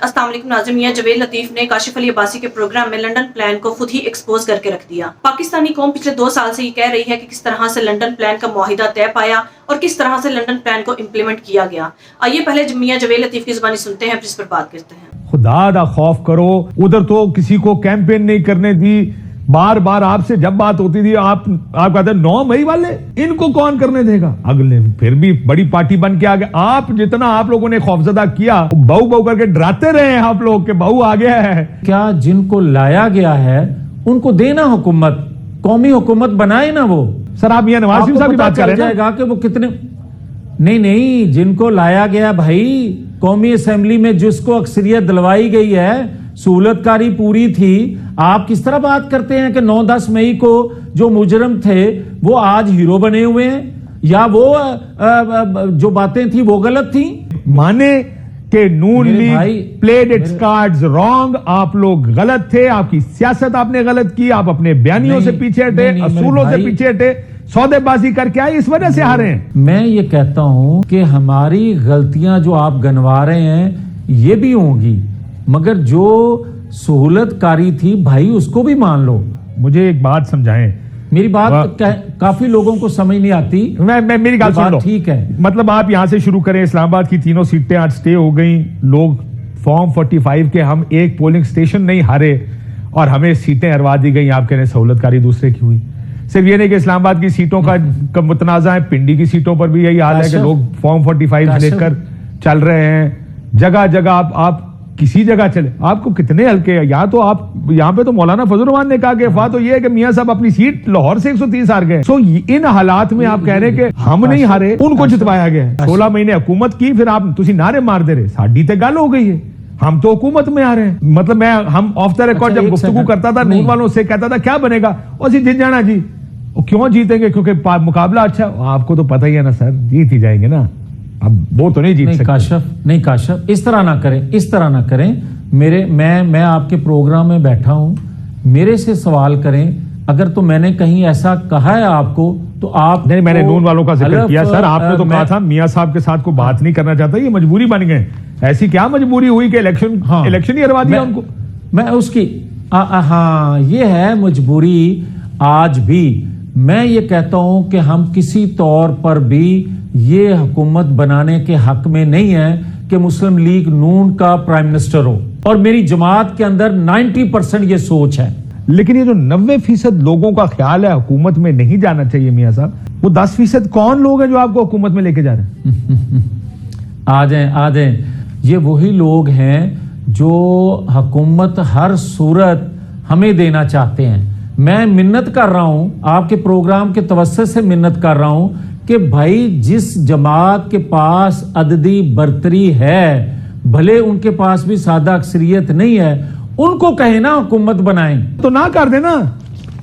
السلام علیکم ناظرین، میاں جویل لطیف نے کاشف علی عباسی کے پروگرام میں لنڈن پلان کو خود ہی ایکسپوز کر کے رکھ دیا۔ پاکستانی قوم پچھلے 2 سال سے یہ کہہ رہی ہے کہ کس طرح سے لنڈن پلان کا معاہدہ طے پایا اور کس طرح سے لنڈن پلان کو امپلیمنٹ کیا گیا۔ آئیے پہلے میاں جویل لطیف کی زبانی سنتے ہیں، پھر اس پر بات کرتے ہیں۔ خدا دا خوف کرو، ادھر تو کسی کو کیمپین نہیں کرنے دی، بار بار آپ سے جب بات ہوتی تھی آپ کہتے ہیں 9 مئی والے، ان کو کون کرنے دے گا؟ اگلے پھر بھی بڑی پارٹی بن کے آگے، آپ جتنا آپ لوگوں نے خوفزدہ کیا، بہو بہو کر کے ڈراتے رہے ہیں آپ لوگ کہ بہو آ گیا ہے۔ کیا جن کو لایا گیا ہے ان کو دینا حکومت، قومی حکومت بنائے نا وہ۔ سر آپ یہ نواز شریف صاحب کی بات کر رہے ہیں جائے گا کہ وہ کتنے، نہیں جن کو لایا گیا بھائی، قومی اسمبلی میں جس کو اکثریت دلوائی گئی ہے، سہولت کاری پوری تھی، آپ کس طرح بات کرتے ہیں کہ 9-10 مئی کو جو مجرم تھے وہ آج ہیرو بنے ہوئے ہیں، یا وہ جو باتیں تھی وہ غلط تھیں؟ مانے کہ Noon league played its cards wrong, آپ لوگ غلط تھے، آپ کی سیاست آپ نے غلط کی، آپ اپنے بیانیوں سے پیچھے ہٹے، اصولوں سے پیچھے ہٹے، سودے بازی کر کے آئے، اس وجہ سے ہارے ہیں۔ میں یہ کہتا ہوں کہ ہماری غلطیاں جو آپ گنوا رہے ہیں یہ بھی ہوں گی، مگر جو سہولت کاری تھی بھائی اس کو بھی مان لو۔ مجھے ایک بات سمجھائیں، میری بات کافی لوگوں کو سمجھ نہیں آتی، میری گال سن لو، ٹھیک ہے؟ مطلب آپ یہاں سے شروع کریں، اسلام آباد کی 3 سیٹیں آج سٹے ہو گئیں، لوگ فارم 45 کے، ہم ایک پولنگ سٹیشن نہیں ہارے اور ہمیں سیٹیں ہروا دی گئیں، آپ کہہ رہے ہیں سہولت کاری دوسرے کی ہوئی۔ صرف یہ نہیں کہ اسلام آباد کی سیٹوں کا متنازع ہے، پنڈی کی سیٹوں پر بھی یہی حال ہے کہ لوگ فارم 45 لے کر چل رہے ہیں، جگہ جگہ آپ کسی جگہ چلے، آپ کو کتنے ہلکے ہیں، یہاں پہ تو مولانا فضل الرحمان نے کہا کہ افواہ تو یہ ہے کہ میاں صاحب اپنی سیٹ لاہور سے 130 ہار گئے۔ سو ان حالات میں آپ کہہ رہے ہیں کہ ہم نہیں ہارے، ان کو جتوایا گیا ہے۔ 16 مہینے حکومت کی، پھر آپ تسی نعرے مار دے رہے، ساڈی تے گل ہو گئی ہے، ہم تو حکومت میں آ رہے ہیں۔ مطلب ہم آف دا ریکارڈ جب گفتگو کرتا تھا نون والوں سے، کہتا تھا کیا بنے گا، اسی جیت جانا جی، کیوں جیتیں گے؟ کیونکہ مقابلہ اچھا، آپ کو تو پتہ ہی ہے نا سر، جیت ہی جائیں گے نا، اب وہ تو نہیں جیت سکتے۔ نہیں کاشف، اس طرح نہ کریں، میں آپ کے پروگرام میں بیٹھا ہوں، میرے سے سوال کریں، اگر تو میں نے کہیں ایسا کہا ہے آپ کو تو آپ نہیں، میں نے نون والوں کا ذکر کیا سر، آپ نے تو کہا تھا میاں صاحب کے ساتھ کوئی بات نہیں کرنا چاہتا، یہ مجبوری بن گئے۔ ایسی کیا مجبوری ہوئی کہ الیکشن ہی ہروا دیا ان کو؟ میں اس کی ہاں یہ ہے مجبوری آج بھی۔ میں یہ کہتا ہوں کہ ہم کسی طور پر بھی یہ حکومت بنانے کے حق میں نہیں ہے کہ مسلم لیگ نون کا پرائم منسٹر ہو، اور میری جماعت کے اندر 90% یہ سوچ ہے۔ لیکن یہ جو 90% لوگوں کا خیال ہے حکومت میں نہیں جانا چاہیے میاں صاحب، وہ 10% کون لوگ ہیں جو آپ کو حکومت میں لے کے جا رہے ہیں؟ آ جائیں، یہ وہی لوگ ہیں جو حکومت ہر صورت ہمیں دینا چاہتے ہیں۔ میں منت کر رہا ہوں، آپ کے پروگرام کے توسط سے منت کر رہا ہوں کہ بھائی جس جماعت کے پاس عددی برتری ہے، بھلے ان کے پاس بھی سادہ اکثریت نہیں ہے، ان کو کہیں نا حکومت بنائیں، تو نہ کر دینا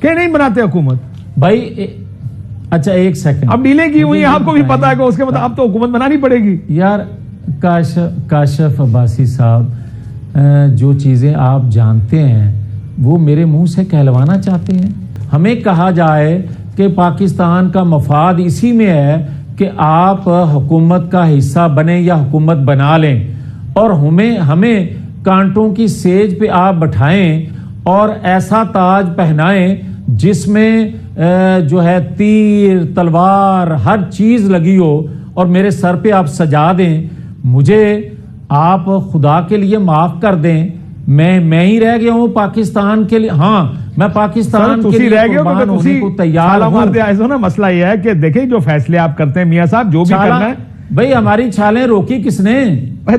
کہ نہیں بناتے حکومت بھائی۔ اچھا ایک سیکنڈ، اب ڈیلے کی ہوئی، آپ کو بھی پتا ہے کہ اس کے بعد اب تو حکومت بنانی پڑے گی۔ یار کاشف عباسی صاحب، جو چیزیں آپ جانتے ہیں وہ میرے منہ سے کہلوانا چاہتے ہیں؟ ہمیں کہا جائے کہ پاکستان کا مفاد اسی میں ہے کہ آپ حکومت کا حصہ بنیں یا حکومت بنا لیں، اور ہمیں کانٹوں کی سیج پہ آپ بٹھائیں اور ایسا تاج پہنائیں جس میں جو ہے تیر تلوار ہر چیز لگی ہو، اور میرے سر پہ آپ سجا دیں۔ مجھے آپ خدا کے لیے معاف کر دیں، میں ہی رہ گیا ہوں پاکستان کے لیے، ہاں میں پاکستان کے لیے قربان ہونے کو تیار ہوں۔ مسئلہ یہ ہے کہ دیکھیں جو فیصلے آپ کرتے ہیں میاں صاحب، جو بھی کرنا ہے، بھئی ہماری چھالیں روکی کس نے؟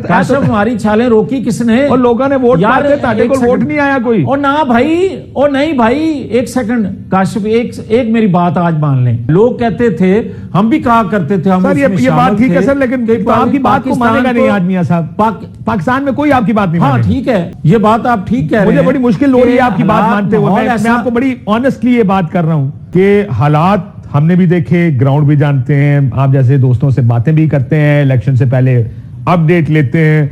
کاشف ہماری چھالیں روکی کس نے؟ اور لوگوں نے ووٹ مارتے، تاڑے کو ووٹ نہیں آیا کوئی۔ اور نہ بھائی، اور نہیں بھائی، ایک سیکنڈ کاشف، ایک میری بات آج مان لیں۔ لوگ کہتے تھے، ہم بھی کہا کرتے تھے، ہم یہ بات ٹھیک ہے سر، لیکن آپ کی بات کو مانے گا نہیں آج میاں صاحب، پاکستان میں کوئی آپ کی بات نہیں مانے گا۔ ہاں ٹھیک ہے، یہ بات آپ ٹھیک کہہ رہے ہیں، مجھے بڑی مشکل ہو رہی ہے آپ کی بات مانتے ہوئے، میں آپ کو بڑی آنیسٹلی یہ بات کر رہا ہوں کہ حالات ہم نے بھی دیکھے، گراؤنڈ بھی جانتے ہیں، آپ جیسے دوستوں سے باتیں بھی کرتے ہیں، الیکشن سے پہلے اپڈیٹ لیتے ہیں،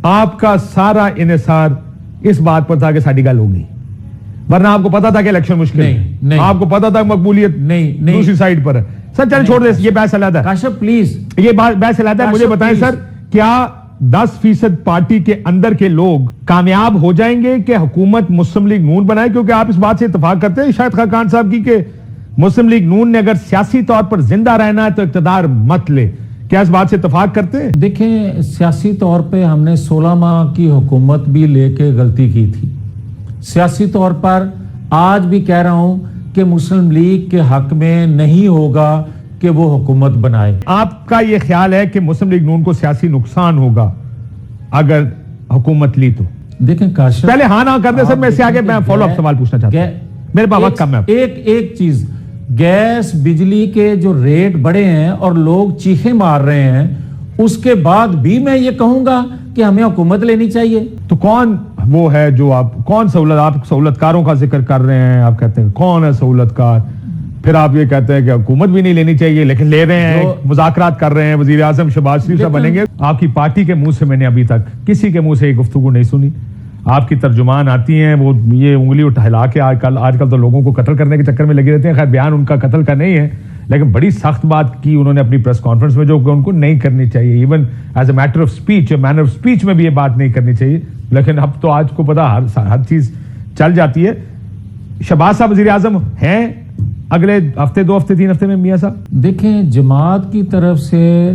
آپ کا سارا انحصار اس بات پر تھا کہ ساڈی گل ہوگی، ورنہ آپ کو پتا تھا کہ الیکشن مشکل ہے، آپ کو پتا تھا مقبولیت دوسری سائڈ پر ہے۔ سر چل چھوڑ دے، یہ بحث علیحدہ ہے، کاشف پلیز، یہ بحث علیحدہ ہے۔ مجھے بتائیں سر، کیا 10% पार्टी के अंदर के लोग कामयाब हो जाएंगे कि हुकूमत मुस्लिम लीग नून बनाए? क्योंकि आप इस बात से इत्तेफाक करते हैं शायद खान साहब की कि मुस्लिम लीग नून ने अगर सियासी तौर पर जिंदा रहना है तो इक्तदार मत ले। क्या इस बात से इत्तेफाक करते हैं? देखें, सियासी तौर पे हमने 16 माह की हुकूमत भी लेके गलती की थी। सियासी तौर पर आज भी कह रहा हूं कि मुस्लिम लीग के हक में नहीं होगा कि वो हुकूमत बनाए। आपका ये ख्याल है कि मुस्लिम लीग नून को सियासी नुकसान होगा अगर हुकूमत ली तो? देखें काशिफ, पहले हाँ ना कर दे सर, मैं इससे आगे मैं फॉलो अप सवाल पूछना चाहता हूं, मेरे पास वक्त कम है। एक चीज, गैस बिजली के जो रेट बढ़े हैं और लोग चीखे मार रहे हैं, उसके बाद भी मैं ये कहूंगा कि हमें हुकूमत लेनी चाहिए। तो कौन वो है जो कौन सहूलत, आप सहूलतकारों का जिक्र कर रहे हैं, आप कहते हैं कौन है सहूलतकार, फिर आप ये कहते हैं कि हुकूमत भी नहीं लेनी चाहिए लेकिन ले रहे हैं, मुज़ाकरात कर रहे हैं, वजीर आज़म शहबाज शरीफ साहब बनेंगे। आपकी पार्टी के मुंह से मैंने अभी तक किसी के मुंह से ये गुफ्तगू नहीं सुनी। आपकी तर्जुमान आती हैं, वो ये उंगली हिला के आजकल तो लोगों को कत्ल करने के चक्कर में लगे रहते हैं। खैर बयान उनका कत्ल का नहीं है, लेकिन बड़ी सख्त बात की उन्होंने अपनी प्रेस कॉन्फ्रेंस में जो उनको नहीं करनी चाहिए। Even as a matter of speech, manner of speech में भी ये बात नहीं करनी चाहिए, लेकिन अब तो आज को पता हर चीज चल जाती है। शहबाज साहब वजीर आजम हैं अगले हफ्ते, 2 हफ्ते, 3 हफ्ते में? मियां साहब देखें, जमात की तरफ से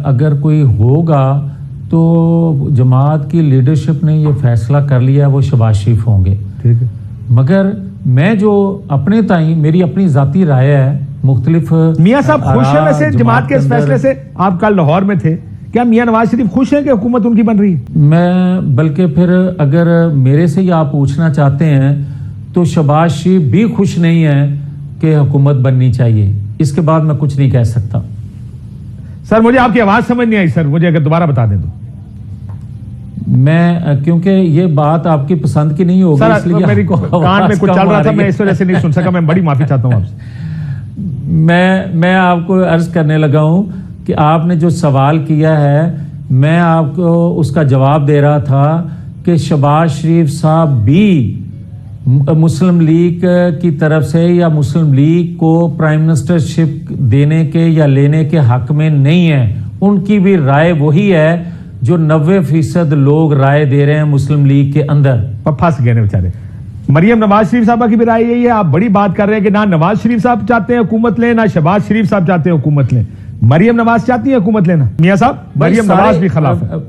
अगर कोई होगा तो जमात की लीडरशिप ने ये फैसला कर लिया वो शहबाज शरीफ होंगे, ठीक है। मगर मैं जो अपने ताई, मेरी अपनी जाती राय है, मुख्तलिफ मियां साहब खुश है वैसे जमात के इस फैसले से? आप कल लाहौर में थे, क्या मियां नवाज शरीफ खुश हैं कि हुकूमत उनकी बन रही है? मैं बल्कि फिर अगर मेरे से ही आप पूछना चाहते हैं तो शहबाज शरीफ भी खुश नहीं है कि हुकूमत बननी चाहिए। इसके बाद मैं कुछ नहीं कह सकता। सर मुझे आपकी आवाज समझ नहीं आई सर, मुझे अगर दोबारा बता दें तो। मैं क्योंकि ये बात आपकी पसंद की नहीं होगी, इसलिए मेरी कान में कुछ चल रहा था, मैं इस वजह से नहीं सुन सका, मैं बड़ी माफी चाहता हूं आपसे। मैं आपको अर्ज करने लगा हूं कि आपने जो सवाल किया है, मैं आपको उसका जवाब दे रहा था कि शहबाज शरीफ साहब भी मुस्लिम लीग की तरफ से या मुस्लिम लीग को प्राइम मिनिस्टरशिप देने के या लेने के हक में नहीं है। उनकी भी राय वही है जो 90% लोग राय दे रहे हैं मुस्लिम लीग के अंदर। फंस गए ने बेचारे। मरियम नवाज शरीफ साहब की भी राय यही है। आप बड़ी बात कर रहे हैं कि ना नवाज शरीफ साहब चाहते हैं हुकूमत लें, ना शहबाज शरीफ साहब चाहते हैं हुकूमत लें। मरियम नवाज चाहती है हुकूमत लेना। मियां साहब मरियम नवाज भी खिलाफ है।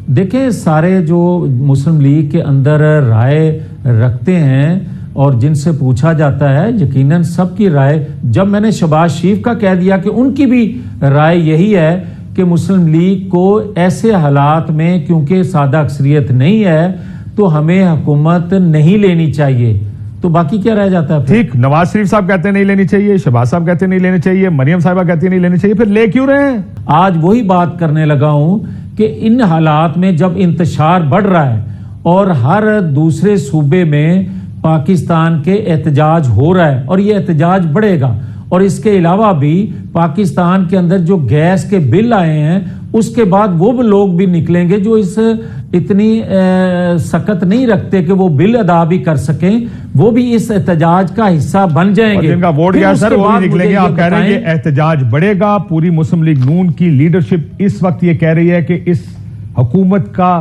देखें सारे जो मुस्लिम लीग के अंदर राय रखते हैं और जिनसे पूछा जाता है, यकीनन सबकी राय, जब मैंने शहबाज शरीफ का कह दिया कि उनकी भी राय यही है कि मुस्लिम लीग को ऐसे हालात में, क्योंकि सादा अक्सरियत नहीं है, तो हमें हुकूमत नहीं लेनी चाहिए। तो बाकी क्या रह जाता है? ठीक, नवाज शरीफ साहब कहते नहीं लेनी चाहिए, शहबाज साहब कहते नहीं लेनी चाहिए, मरियम साहिबा कहती नहीं लेनी चाहिए, फिर ले क्यों रहे हैं? आज वही बात करने लगा हूं कि इन हालात में जब इंतशार बढ़ रहा है और हर दूसरे सूबे में पाकिस्तान के एहतजाज हो रहा है और ये एहतजाज बढ़ेगा, और इसके अलावा भी पाकिस्तान के अंदर जो गैस के बिल आए हैं उसके बाद वो लोग भी निकलेंगे जो इस इतनी सकत नहीं रखते कि वो बिल अदा भी कर सकें, वो भी इस एहतजाज का हिस्सा बन जाएंगे। जिनका वोट गया सर वो भी निकलेंगे। आप कह रहे हैं कि एहतजाज बढ़ेगा। पूरी मुस्लिम लीग नून की लीडरशिप इस वक्त ये कह रही है कि इस हुकूमत का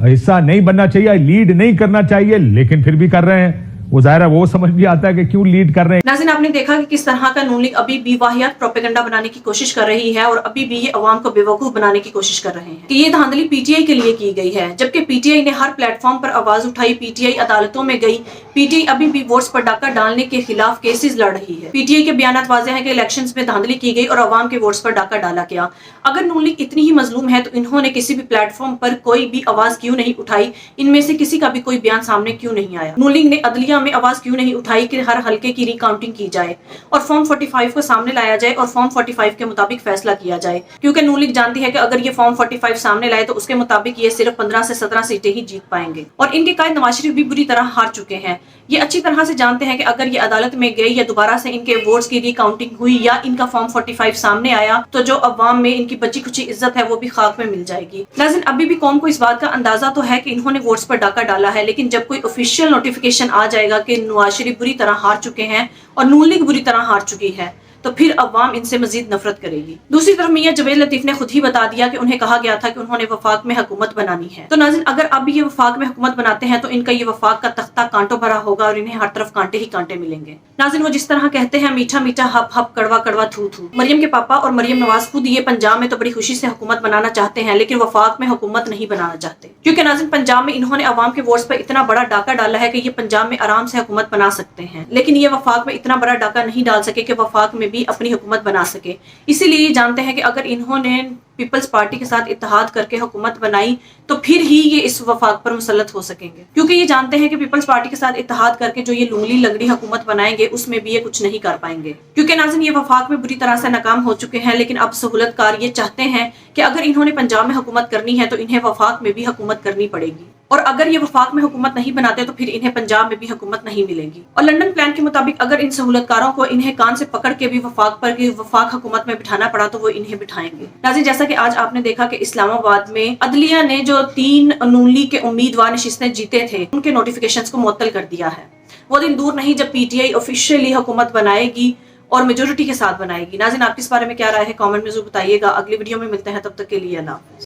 हिस्सा नहीं बनना चाहिए, लीड नहीं करना चाहिए, लेकिन फिर भी कर रहे हैं। वो जाहिर है वो समझ भी आता है कि क्यों लीड कर रहे हैं। नाज़रीन, आपने देखा कि किस तरह का नून लीग अभी भी वाहियात प्रोपेगेंडा बनाने की कोशिश कर रही है और अभी भी ये अवाम को बेवकूफ बनाने की कोशिश कर रहे हैं कि ये धांधली पीटीआई के लिए की गई है, जबकि पीटीआई ने हर प्लेटफॉर्म पर आवाज उठाई, पीटीआई अदालतों में गई, पीटीआई अभी भी वोट्स पर डाका डालने के खिलाफ केसेस लड़ रही है। पीटीआई के बयान वाज़ेह है कि इलेक्शंस में धांधली की गई और अवाम के वोट्स पर डाका डाला गया। अगर नून लीग इतनी ही मजलूम है तो इन्होंने किसी भी प्लेटफॉर्म पर कोई भी आवाज क्यों नहीं उठाई? इनमें से किसी का भी कोई बयान सामने क्यों नहीं आया? नून लीग ने अदलिया में आवाज क्यों नहीं उठाई कि हर हलके की रिकाउंटिंग की जाए और फॉर्म 45 को सामने लाया जाए और फॉर्म 45 के मुताबिक फैसला किया जाए? क्योंकि नून लीग जानती है कि अगर ये फॉर्म 45 सामने लाए तो उसके मुताबिक ये सिर्फ 15 से 17 सीटें ही जीत पाएंगे और इनके कायद नवाज शरीफ भी बुरी तरह हार चुके हैं। ये अच्छी तरह से जानते हैं कि अगर ये अदालत में गए या दोबारा से इनके वोट्स की रिकाउंटिंग हुई या इनका फॉर्म 45 सामने आया तो जो अवाम में इनकी बची खुची इज्जत है वो भी खाक में मिल जाएगी। नाज़रीन, अभी भी कौम को इस बात का अंदाजा तो है कि इन्होंने वोट्स पर डाका डाला है, लेकिन जब कोई ऑफिशियल नोटिफिकेशन आ जाएगा कि नवाज शरीफ बुरी तरह हार चुके हैं और नून लीग बुरी तरह हार चुकी है, तो फिर अवाम इनसे मजीद नफरत करेगी। दूसरी तरफ मियां जवेद लतीफ ने खुद ही बता दिया कि उन्हें कहा गया था कि उन्होंने वफाक में हुकूमत बनानी है। तो नाज़रीन, अगर अब ये वफाक में हुकूमत बनाते हैं तो इनका ये वफाक का तख्ता कांटों भरा होगा और इन्हें हर तरफ कांटे ही कांटे मिलेंगे। नाज़रीन, वो जिस तरह कहते हैं मीठा मीठा हप हप कड़वा कड़वा थू थू। मरियम के पापा और मरियम नवाज खुद ये पंजाब में तो बड़ी खुशी से हुकूमत बनाना चाहते हैं, लेकिन वफाक में हुकूमत नहीं बनाना चाहते, क्योंकि नाज़रीन पंजाब में इन्होंने अवाम के वोट्स पर इतना बड़ा डाका डाला है कि ये पंजाब में आराम से हुकूमत बना सकते हैं, लेकिन ये वफाक में इतना बड़ा डाका नहीं डाल सके कि वफाक में भी अपनी हुकूमत बना सके। इसीलिए ये जानते हैं कि अगर इन्होंने पीपल्स पार्टी के साथ इत्तेहाद करके हुकूमत बनाई तो फिर ही ये इस वफाक पर मुसल्लत हो सकेंगे, क्योंकि ये जानते हैं कि पीपल्स पार्टी के साथ इत्तेहाद करके जो ये लुंगली लगड़ी हुकूमत बनाएंगे उसमें भी ये कुछ नहीं कर पाएंगे, क्योंकि नाज़रीन ये वफाक में बुरी तरह से नाकाम हो चुके हैं। लेकिन अब सहूलतकार ये चाहते हैं कि अगर इन्होंने पंजाब में हुकूमत करनी है तो इन्हें वफाक में भी हुकूमत करनी पड़ेगी, और अगर ये वफाक में हुकूमत नहीं बनाते तो फिर इन्हें पंजाब में भी हुकूमत नहीं मिलेगी। और लंदन प्लान के मुताबिक अगर इन सहूलतकारों को इन्हें कान से पकड़ के भी वफाक हुकूमत में बिठाना पड़ा तो वो इन्हें बिठाएंगे। नाज़रीन, जैसा कि आज आपने देखा कि इस्लामाबाद में अदलिया ने जो 3 नून लीग के उम्मीदवार नशिस्तें जीते थे उनके नोटिफिकेशंस को मुअत्तल कर दिया है। वो दिन दूर नहीं जब पीटीआई ऑफिशियली हुकूमत बनाएगी और मेजोरिटी के साथ बनाएगी। नाज़रीन, आपकी इस बारे में क्या राय है कमेंट में जरूर बताइएगा। अगली वीडियो में मिलते हैं, तब तक के लिए अल्लाह हाफ़िज़।